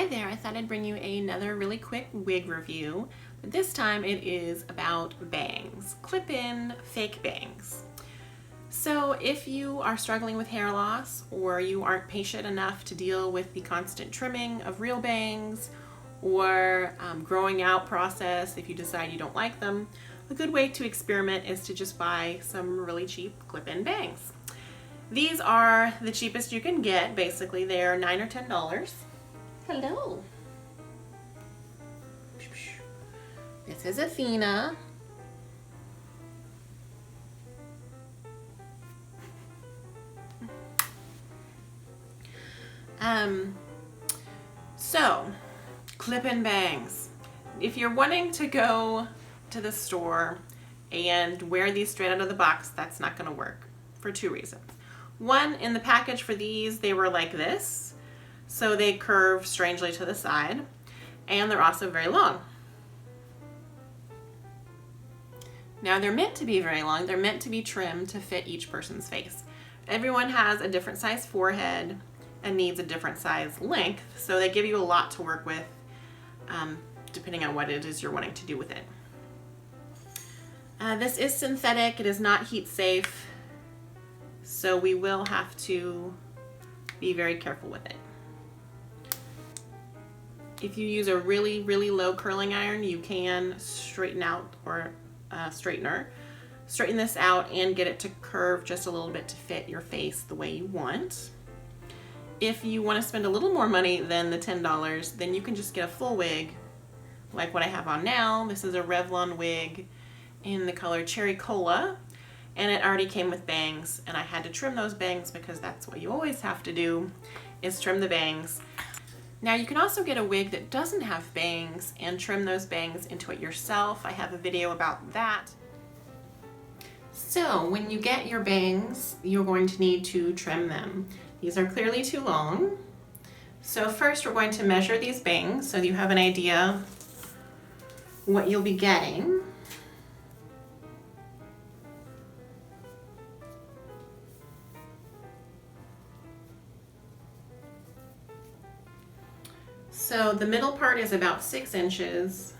Hi there, I thought I'd bring you another really quick wig review, but this time it is about bangs, clip-in fake bangs. So if you are struggling with hair loss or you aren't patient enough to deal with the constant trimming of real bangs or growing out process, if you decide you don't like them, a good way to experiment is to just buy some really cheap clip-in bangs. These are the cheapest you can get, basically. They are $9 or $10. Hello. This is Athena. So, clip-in bangs. If you're wanting to go to the store and wear these straight out of the box, that's not going to work for two reasons. One, in the package for these, they were like this, so they curve strangely to the side, and they're also very long. Now they're meant to be very long, they're meant to be trimmed to fit each person's face. Everyone has a different size forehead and needs a different size length, so they give you a lot to work with depending on what it is you're wanting to do with it. This is synthetic, it is not heat safe, so we will have to be very careful with it. If you use a really, really low curling iron, you can straighten out, or straightener, straighten this out and get it to curve just a little bit to fit your face the way you want. If you want to spend a little more money than the $10, then you can just get a full wig like what I have on now. This is a Revlon wig in the color Cherry Cola, and it already came with bangs, and I had to trim those bangs because that's what you always have to do, is trim the bangs. Now you can also get a wig that doesn't have bangs and trim those bangs into it yourself. I have a video about that. So when you get your bangs, you're going to need to trim them. These are clearly too long. So first we're going to measure these bangs so you have an idea what you'll be getting. So the middle part is about 6 inches,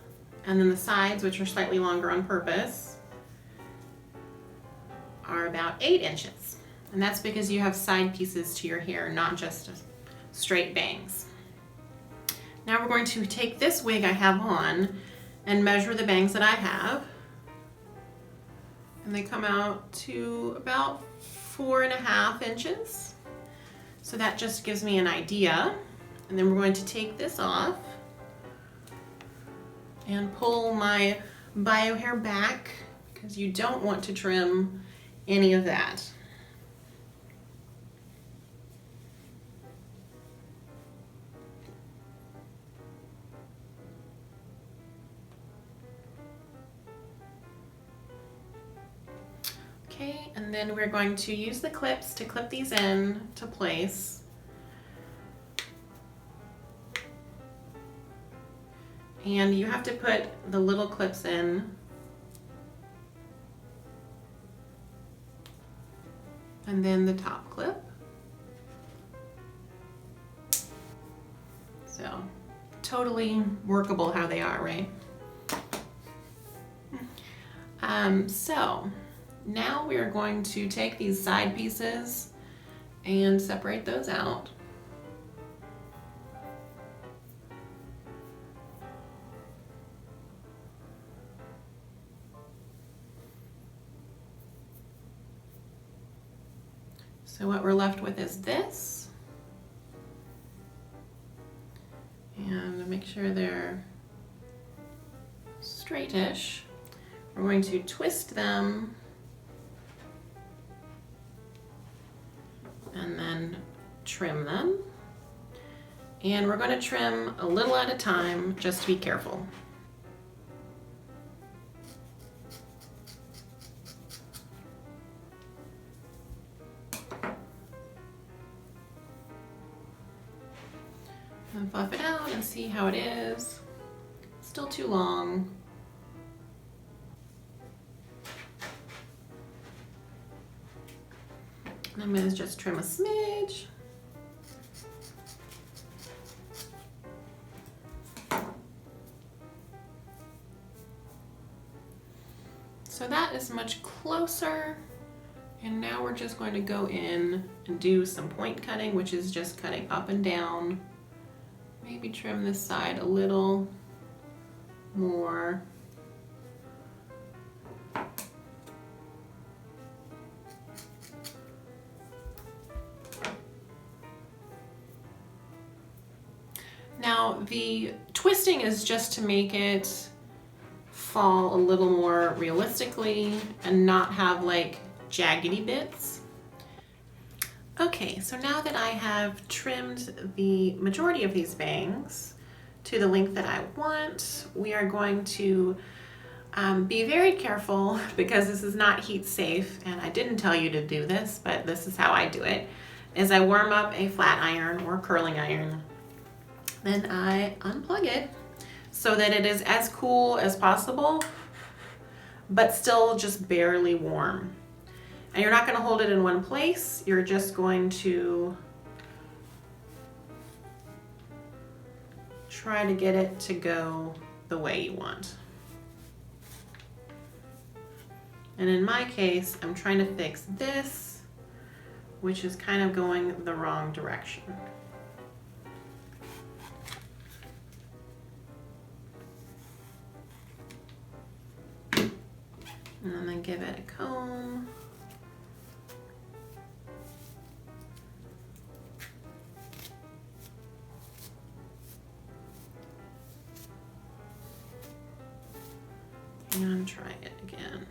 and then the sides, which are slightly longer on purpose, are about 8 inches. And that's because you have side pieces to your hair, not just straight bangs. Now we're going to take this wig I have on and measure the bangs that I have. And they come out to about 4.5 inches. So that just gives me an idea. And then we're going to take this off and pull my bio hair back because you don't want to trim any of that. Okay, and then we're going to use the clips to clip these in to place. And you have to put the little clips in. And then the top clip. So, totally workable how they are, right? So, now we are going to take these side pieces and separate those out. So what we're left with is this, and make sure they're straightish. We're going to twist them and then trim them. And we're going to trim a little at a time, just to be careful. And fluff it out and see how it is. Still too long. And I'm going to just trim a smidge. So that is much closer. And now we're just going to go in and do some point cutting, which is just cutting up and down. Maybe trim this side a little more. Now the twisting is just to make it fall a little more realistically and not have like jaggedy bits. Okay, so now that I have trimmed the majority of these bangs to the length that I want, we are going to be very careful because this is not heat safe, and I didn't tell you to do this, but this is how I do it, is I warm up a flat iron or curling iron, then I unplug it so that it is as cool as possible, but still just barely warm. And you're not going to hold it in one place, you're just going to try to get it to go the way you want. And in my case, I'm trying to fix this, which is kind of going the wrong direction. And then give it a comb. And try it again.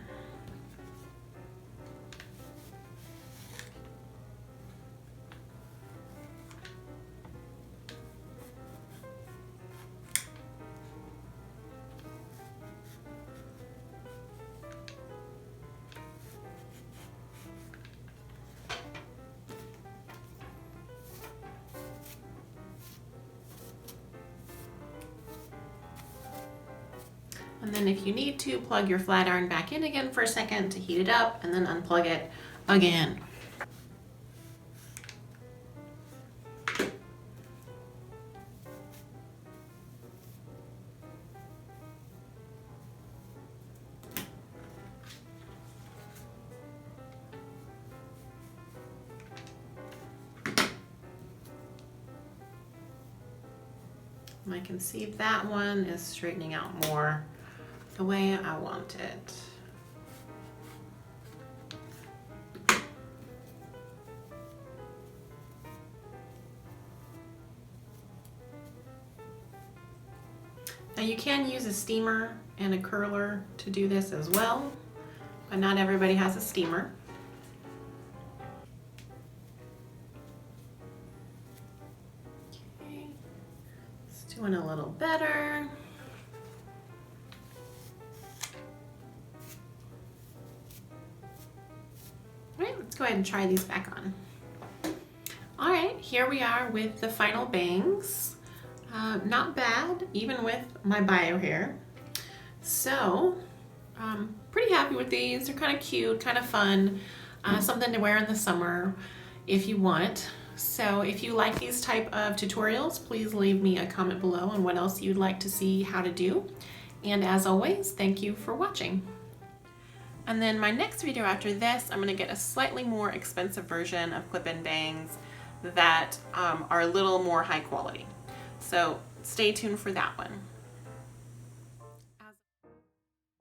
And then if you need to, plug your flat iron back in again for a second to heat it up, and then unplug it again. I can see that one is straightening out more the way I want it. Now you can use a steamer and a curler to do this as well, but not everybody has a steamer. Okay, it's doing a little better. Let's go ahead and try these back on. All right, here we are with the final bangs. Not bad, even with my bio hair. So, pretty happy with these. They're kind of cute, kind of fun, something to wear in the summer if you want. So if you like these type of tutorials, please leave me a comment below on what else you'd like to see how to do. And as always, thank you for watching. And then my next video after this, I'm gonna get a slightly more expensive version of clip-in bangs that are a little more high quality. So stay tuned for that one.